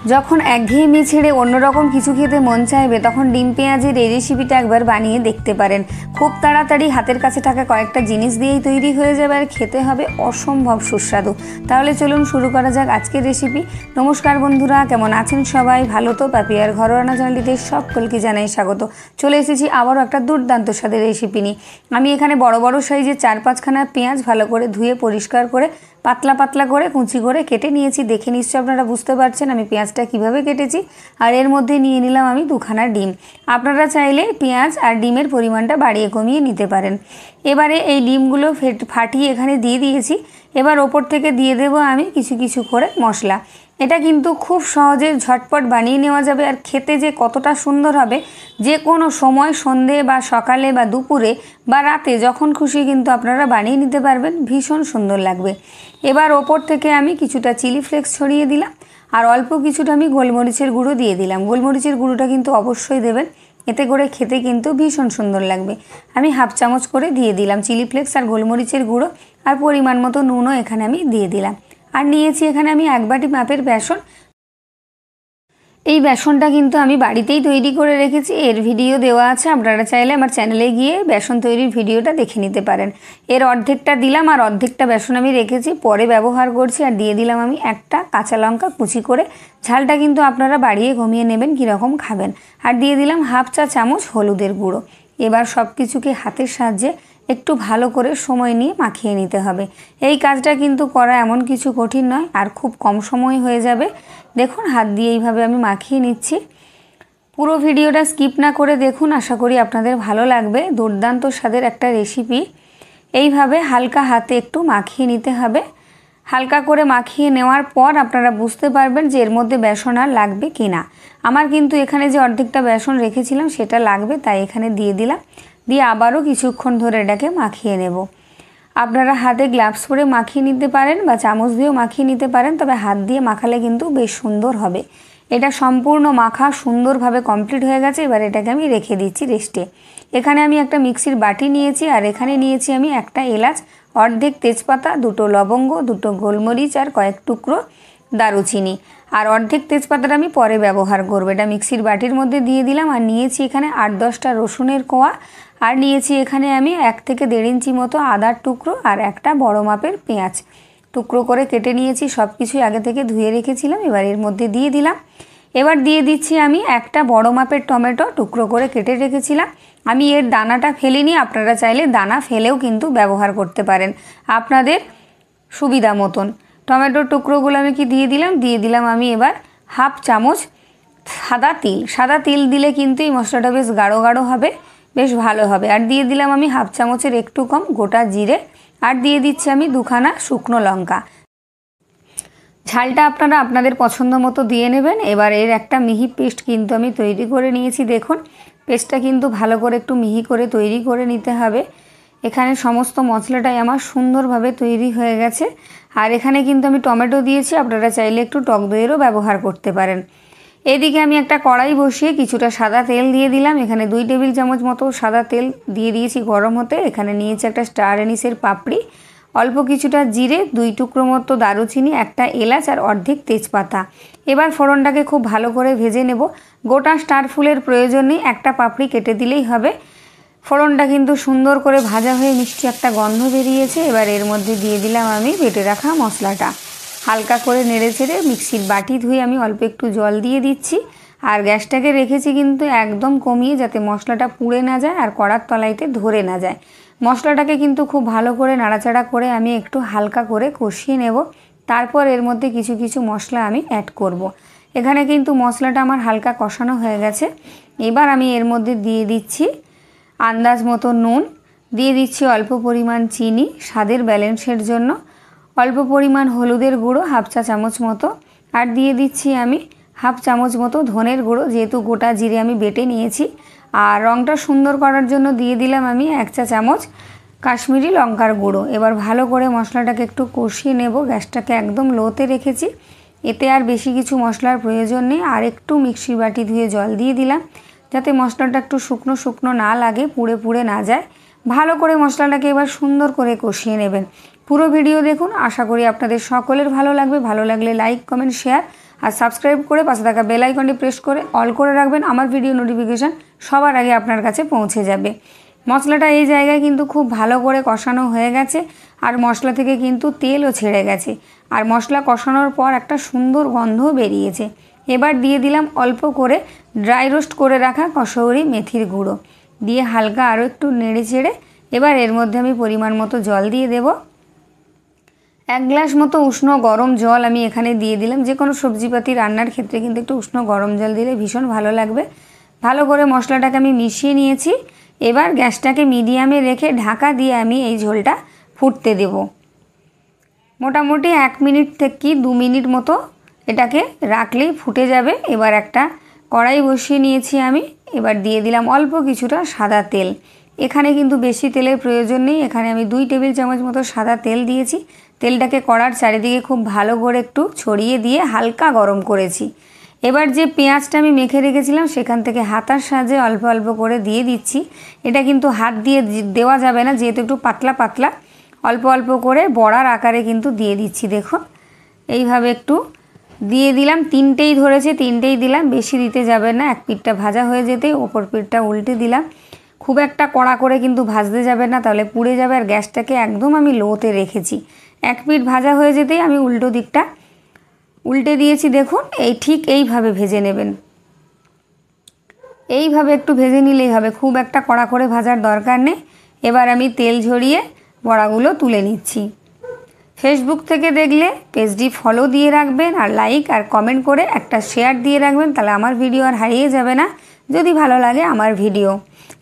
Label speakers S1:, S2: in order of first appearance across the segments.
S1: যখন একঘেয়েমি ছেড়ে অন্যরকম কিছু খেতে মন চাইবে তখন ডিম পেঁয়াজের এই রেসিপিটা একবার বানিয়ে দেখতে পারেন। খুব তাড়াতাড়ি হাতের কাছে থাকা কয়েকটা জিনিস দিয়েই তৈরি হয়ে যাবে আর খেতে হবে অসম্ভব সুস্বাদু। তাহলে চলুন শুরু করা যাক আজকের রেসিপি। নমস্কার বন্ধুরা, কেমন আছেন সবাই? ভালো তো? পাপিয়ার ঘরোয়া চ্যানেলটিতে সকলকে জানাই স্বাগত। চলে এসেছি আবারও একটা দুর্দান্ত স্বাদের রেসিপি নিয়ে। আমি এখানে বড় বড় সাইজের 4-5খানা পেঁয়াজ ভালো করে ধুয়ে পরিষ্কার করে পাতলা পাতলা করে কুচি করে কেটে নিয়েছি। দেখে নিশ্চয়ই আপনারা বুঝতে পারছেন আমি পেঁয়াজটা কিভাবে কেটেছি। আর এর মধ্যে নিয়ে নিলাম আমি 2খানা ডিম। আপনারা চাইলে পেঁয়াজ আর ডিমের পরিমাণটা বাড়িয়ে কমিয়ে নিতে পারেন। এবারে এই ডিমগুলো ফাটিয়ে এখানে দিয়ে দিয়েছি। এবার ওপর থেকে দিয়ে দেব আমি কিছু কিছু করে মশলা। এটা কিন্তু খুব সহজে ঝটপট বানিয়ে নেওয়া যাবে আর খেতে যে কতটা সুন্দর হবে, যে কোনো সময় সন্ধে বা সকালে বা দুপুরে বা রাতে যখন খুশি কিন্তু আপনারা বানিয়ে নিতে পারবেন, ভীষণ সুন্দর লাগবে। এবার ওপর থেকে আমি কিছুটা চিলি ফ্লেক্স ছড়িয়ে দিলাম আর অল্প কিছুটা আমি গোলমরিচের গুঁড়ো দিয়ে দিলাম। গোলমরিচের গুঁড়োটা কিন্তু অবশ্যই দেবেন, এতে করে খেতে কিন্তু ভীষণ সুন্দর লাগবে। আমি হাফ চামচ করে দিয়ে দিলাম চিলি ফ্লেক্স আর গোলমরিচের গুঁড়ো, আর পরিমাণ মতো নুনও এখানে আমি দিয়ে দিলাম। আর নিয়েছি এখানে আমি 1 বাটি মাপের বেসন। এই বেসনটা কিন্তু আমি বাড়িতেই তৈরি করে রেখেছি, এর ভিডিও দেওয়া আছে, আপনারা চাইলে আমার চ্যানেলে গিয়ে বেসন তৈরির ভিডিওটা দেখে নিতে পারেন। এর অর্ধেকটা দিলাম আর অর্ধেকটা বেসন আমি রেখেছি, পরে ব্যবহার করছি। আর দিয়ে দিলাম আমি একটা কাঁচা লঙ্কা কুচি করে। ঝালটা কিন্তু আপনারা বাড়িয়ে কমিয়ে নেবেন কীরকম খাবেন। আর দিয়ে দিলাম হাফ চা চামচ হলুদের গুঁড়ো। এবার সব কিছুকে হাতের সাহায্যে একটু ভালো করে সময় নিয়ে মাখিয়ে নিতে হবে। এই কাজটা কিন্তু করা এমন কিছু কঠিন নয় আর খুব কম সময় হয়ে যাবে। দেখুন হাত দিয়ে এইভাবে আমি মাখিয়ে নিচ্ছি। পুরো ভিডিওটা স্কিপ না করে দেখুন, আশা করি আপনাদের ভালো লাগবে। দুর্দান্ত স্বাদের একটা রেসিপি। এইভাবে হালকা হাতে একটু মাখিয়ে নিতে হবে। হালকা করে মাখিয়ে নেওয়ার পর আপনারা বুঝতে পারবেন যে এর মধ্যে বেসন আর লাগবে কি না। আমার কিন্তু এখানে যে অর্ধেকটা বেসন রেখেছিলাম সেটা লাগবে, তাই এখানে দিয়ে দিলাম। দিয়ে আবারও কিছুক্ষণ ধরে এটাকে মাখিয়ে নেব। আপনারা হাতে গ্লাভস পরে মাখিয়ে নিতে পারেন বা চামচ দিয়েও মাখিয়ে নিতে পারেন, তবে হাত দিয়ে মাখালে কিন্তু বেশ সুন্দর হবে। এটা সম্পূর্ণ মাখা সুন্দরভাবে কমপ্লিট হয়ে গেছে। এবার এটাকে আমি রেখে দিচ্ছি রেস্টে। এখানে আমি একটা মিক্সির বাটি নিয়েছি আর এখানে নিয়েছি আমি একটা এলাচ, অর্ধেক তেজপাতা, 2টো লবঙ্গ, 2টো গোলমরিচ আর কয়েক টুকরো দারুচিনি। আর অর্ধেক তেজপাতাটা আমি পরে ব্যবহার করব। এটা মিক্সির বাটির মধ্যে দিয়ে দিলাম। আর নিয়েছি এখানে 8-10টা রসুনের কোয়া। আর নিয়েছি এখানে আমি 1 থেকে 1.5 ইঞ্চি মতো আদার টুকরো আর একটা বড় মাপের পেঁয়াজ টুকরো করে কেটে নিয়েছি। সব কিছুই আগে থেকে ধুয়ে রেখেছিলাম, এবার এর মধ্যে দিয়ে দিলাম। এবার দিয়ে দিচ্ছি আমি একটা বড় মাপের টমেটো টুকরো করে কেটে রেখেছিলাম। আমি এর দানাটা ফেলিনি, আপনারা চাইলে দানা ফেলেও কিন্তু ব্যবহার করতে পারেন আপনাদের সুবিধা মতন। টমেটোর টুকরোগুলো আমি দিয়ে দিলাম আমি এবার হাফ চামচ সাদা তিল দিলে কিন্তু এই মশলাটা বেশ গাঢ় গাঢ় হবে, বেশ ভালো হবে। আর দিয়ে দিলাম আমি হাফ চামচের একটু কম গোটা জিরে। আর দিয়ে দিচ্ছি আমি 2খানা শুকনো লঙ্কা। ঝালটা আপনারা আপনাদের পছন্দ মতো দিয়ে নেবেন। এবার এর একটা মিহি পেস্ট কিন্তু আমি তৈরি করে নিয়েছি। দেখুন পেস্টটা কিন্তু ভালো করে একটু মিহি করে তৈরি করে নিতে হবে। এখানে সমস্ত মশলাটাই আমার সুন্দরভাবে তৈরি হয়ে গেছে। আর এখানে কিন্তু আমি টমেটো দিয়েছি, আপনারা চাইলে একটু টক দইয়েরও ব্যবহার করতে পারেন। এদিকে আমি একটা কড়াই বসিয়ে কিছুটা সাদা তেল দিয়ে দিলাম। এখানে 2 টেবিল চামচ মতো সাদা তেল দিয়ে দিয়েছি গরম হতে। এখানে নিয়েছি একটা স্টার এনিসের পাপড়ি, অল্প কিছুটা জিরে, 2 টুকরো মতো দারুচিনি, একটা এলাচ আর অর্ধেক তেজপাতা। এবার ফোড়নটাকে খুব ভালো করে ভেজে নেব। গোটা স্টার ফুলের প্রয়োজন নেই, একটা পাপড়ি কেটে দিলেই হবে। ফোড়নটা কিন্তু সুন্দর করে ভাজা হয়ে মিষ্টি একটা গন্ধ বেরিয়েছে। এবার এর মধ্যে দিয়ে দিলাম আমি বেটে রাখা মশলাটা। হালকা করে নেড়ে চেড়ে মিক্সির বাটি ধুয়ে আমি অল্প একটু জল দিয়ে দিচ্ছি। আর গ্যাসটাকে রেখেছি কিন্তু একদম কমিয়ে, যাতে মশলাটা পুড়ে না যায় আর কড়ার তলাইতে ধরে না যায়। মশলাটাকে কিন্তু খুব ভালো করে নাড়াচাড়া করে আমি একটু হালকা করে কষিয়ে নেব। তারপর এর মধ্যে কিছু কিছু মশলা আমি অ্যাড করব। এখানে কিন্তু মশলাটা আমার হালকা কষানো হয়ে গেছে। এবার আমি এর মধ্যে দিয়ে দিচ্ছি আন্দাজ মতো নুন, দিয়ে দিচ্ছি অল্প পরিমাণ চিনি স্বাদের ব্যালেন্সের জন্য, অল্প পরিমাণ হলুদের গুঁড়ো হাফ চা চামচ মতো। আর দিয়ে দিচ্ছি আমি হাফ চামচ মতো ধনের গুঁড়ো, যেহেতু গোটা জিরে আমি বেটে নিয়েছি। আর রঙটা সুন্দর করার জন্য দিয়ে দিলাম আমি 1 চা চামচ কাশ্মীরি লঙ্কার গুঁড়ো। এবার ভালো করে মশলাটাকে একটু কষিয়ে নেব। গ্যাসটাকে একদম লোতে রেখেছি। এতে আর বেশি কিছু মশলার প্রয়োজন নেই। আর একটু মিক্সির বাটি ধুয়ে জল দিয়ে দিলাম, যাতে মশলাটা একটু শুকনো শুকনো না লাগে, পুড়ে পুড়ে না যায়। ভালো করে মশলাটাকে এবার সুন্দর করে কষিয়ে নেবেন। পুরো ভিডিও দেখুন, আশা করি আপনাদের সকলের ভালো লাগবে। ভালো লাগলে লাইক, কমেন্ট, শেয়ার আর সাবস্ক্রাইব করে পাশে থাকা বেল আইকনটি প্রেস করে অল করে রাখবেন। আমার ভিডিও নোটিফিকেশান সবার আগে আপনার কাছে পৌঁছে যাবে। মশলাটা এই জায়গায় কিন্তু খুব ভালো করে কষানো হয়ে গেছে আর মশলা থেকে কিন্তু তেলও ছেড়ে গেছে আর মশলা কষানোর পর একটা সুন্দর গন্ধও বেরিয়েছে। এবার দিয়ে দিলাম অল্প করে ড্রাই রোস্ট করে রাখা কসৌরি মেথির গুঁড়ো দিয়ে হালকা আরও একটু নেড়ে চেড়ে এবার এর মধ্যে আমি পরিমাণ মতো জল দিয়ে দেব। 1 গ্লাস মতো উষ্ণ গরম জল আমি এখানে দিয়ে দিলাম। যে কোনো সবজিপাতি রান্নার ক্ষেত্রে কিন্তু একটু উষ্ণ গরম জল দিলে ভীষণ ভালো লাগবে। ভালো করে মশলাটাকে আমি মিশিয়ে নিয়েছি। এবার গ্যাসটাকে মিডিয়ামে রেখে ঢাকা দিয়ে আমি এই ঝোলটা ফুটতে দেব। মোটামুটি 1 মিনিট থেকে 2 মিনিট মতো এটাকে রাখলেই ফুটে যাবে। এবার একটা কড়াই বসিয়ে নিয়েছি আমি। এবার দিয়ে দিলাম অল্প কিছুটা সাদা তেল। এখানে কিন্তু বেশি তেলের প্রয়োজন নেই। এখানে আমি 2 টেবিল চামচ মতো সাদা তেল দিয়েছি। তেলটাকে কড়ার চারিদিকে খুব ভালো করে একটু ছড়িয়ে দিয়ে হালকা গরম করেছি। এবার যে পেঁয়াজটা আমি মেখে রেখেছিলাম সেখান থেকে হাতার সাহায্যে অল্প অল্প করে দিয়ে দিচ্ছি। এটা কিন্তু হাত দিয়ে দেওয়া যাবে না, যেহেতু একটু পাতলা পাতলা, অল্প অল্প করে বড়ার আকারে কিন্তু দিয়ে দিচ্ছি। দেখুন এইভাবে একটু দিয়ে দিলাম। 3টেই ধরেছে, 3টেই দিলাম, বেশি দিতে যাবে না। এক পিঠটা ভাজা হয়ে যেতেই ওপর পিঠটা উল্টে দিলাম। খুব একটা কড়া করে কিন্তু ভাজতে যাবে না, তাহলে পুড়ে যাবে। আর গ্যাসটাকে একদম আমি লোতে রেখেছি। এক পিঠ ভাজা হয়ে যেতেই আমি উল্টো দিকটা উল্টে দিয়েছি। দেখুন ঠিক এইভাবে ভেজে নেবেন। এইভাবে একটু ভেজে নিলেই হবে, খুব একটা কড়া করে ভাজার দরকার নেই। এবার আমি তেল ঝরিয়ে বড়াগুলো তুলে নিচ্ছি। ফেসবুক থেকে দেখলে পেজটি ফলো দিয়ে রাখবেন আর লাইক আর কমেন্ট করে একটা শেয়ার দিয়ে রাখবেন, তাহলে আমার ভিডিও আর হারিয়ে যাবে না। যদি ভালো লাগে আমার ভিডিও,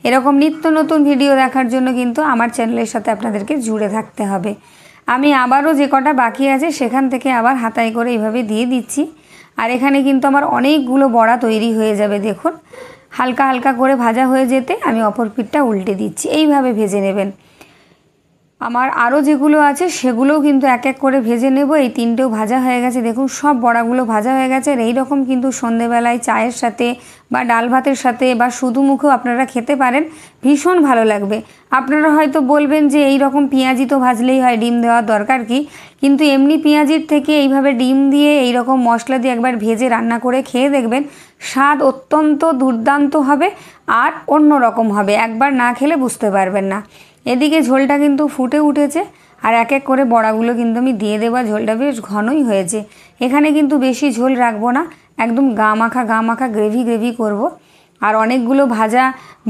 S1: এরকম নিত্য নতুন ভিডিও দেখার জন্য কিন্তু আমার চ্যানেলের সাথে আপনাদেরকে জুড়ে থাকতে হবে। আমি আবারও যে কটা বাকি আছে সেখান থেকে আবার হাতায় করে এইভাবে দিয়ে দিচ্ছি। আর এখানে কিন্তু আমার অনেকগুলো বড়া তৈরি হয়ে যাবে। দেখুন হালকা হালকা করে ভাজা হয়ে যেতে আমি অপর পিঠটা উল্টে দিচ্ছি। এইভাবে ভেজে নেবেন। আমার আরও যেগুলো আছে সেগুলোও কিন্তু এক এক করে ভেজে নেব। এই 3টেও ভাজা হয়ে গেছে। দেখুন সব বড়াগুলো ভাজা হয়ে গেছে। আর এইরকম কিন্তু সন্ধেবেলায় চায়ের সাথে বা ডাল ভাতের সাথে বা শুধু মুখেও আপনারা খেতে পারেন, ভীষণ ভালো লাগবে। আপনারা হয়তো বলবেন যে এই রকম পেঁয়াজি তো ভাজলেই হয়, ডিম দেওয়ার দরকার কি? কিন্তু এমনি পেঁয়াজির থেকে এইভাবে ডিম দিয়ে এই রকম মশলা দিয়ে একবার ভেজে রান্না করে খেয়ে দেখবেন, স্বাদ অত্যন্ত দুর্দান্ত হবে আর অন্য রকম হবে। একবার না খেলে বুঝতে পারবেন না। এদিকে ঝোলটা কিন্তু ফুটে উঠেছে আর এক এক করে বড়াগুলো কিন্তু আমি দিয়ে দেবো। ঝোলটা বেশ ঘনই হয়েছে। এখানে কিন্তু বেশি ঝোল রাখবো না, একদম গা মাখা গ্রেভি করব। আর অনেকগুলো ভাজা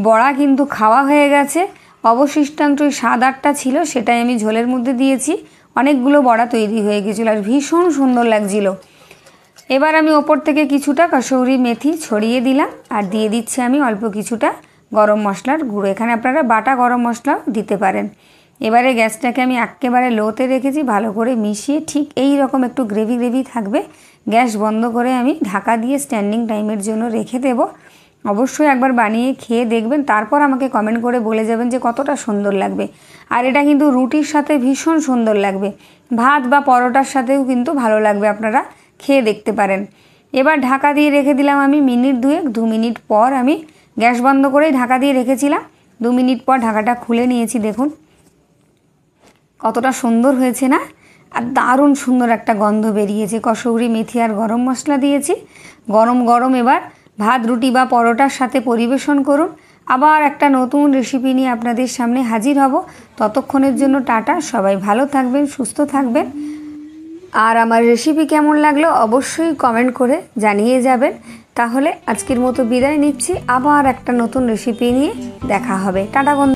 S1: বড়া কিন্তু খাওয়া হয়ে গেছে। অবশিষ্টাংশ 7-8টা ছিল, সেটাই আমি ঝোলের মধ্যে দিয়েছি। অনেকগুলো বড়া তৈরি হয়ে গেছিলো আর ভীষণ সুন্দর লাগছিল। এবার আমি ওপর থেকে কিছুটা কসৌরি মেথি ছড়িয়ে দিলাম আর দিয়ে দিচ্ছি আমি অল্প কিছুটা গরম মশলার গুঁড়ো। এখানে আপনারা বাটা গরম মশলাও দিতে পারেন। এবারে গ্যাসটাকে আমি একেবারে লোতে রেখেছি। ভালো করে মিশিয়ে ঠিক এই রকম একটু গ্রেভি থাকবে। গ্যাস বন্ধ করে আমি ঢাকা দিয়ে স্ট্যান্ডিং টাইমের জন্য রেখে দেব। অবশ্যই একবার বানিয়ে খেয়ে দেখবেন, তারপর আমাকে কমেন্ট করে বলে যাবেন যে কতটা সুন্দর লাগবে। আর এটা কিন্তু রুটির সাথে ভীষণ সুন্দর লাগবে, ভাত বা পরোটার সাথেও কিন্তু ভালো লাগবে। আপনারা খেয়ে দেখতে পারেন। এবার ঢাকা দিয়ে রেখে দিলাম আমি মিনিট 2 মিনিট পর আমি গ্যাস বন্ধ করেই ঢাকা দিয়ে রেখেছিলাম। 2 মিনিট পর ঢাকাটা খুলে নিয়েছি। দেখুন কতটা সুন্দর হয়েছে না? আর দারুণ সুন্দর একটা গন্ধ বেরিয়েছে। কসৌরি মেথি আর গরম মশলা দিয়েছি। গরম গরম এবার ভাত, রুটি বা পরোটার সাথে পরিবেশন করুন। আবার একটা নতুন রেসিপি নিয়ে আপনাদের সামনে হাজির হব। ততক্ষণের জন্য টাটা। সবাই ভালো থাকবেন, সুস্থ থাকবেন। আর আমার রেসিপি কেমন লাগলো অবশ্যই কমেন্ট করে জানিয়ে যাবেন। তাহলে আজকের মতো বিদায় নিচ্ছি। আবার একটা নতুন রেসিপি নিয়ে দেখা হবে। টাটা বন্ধু।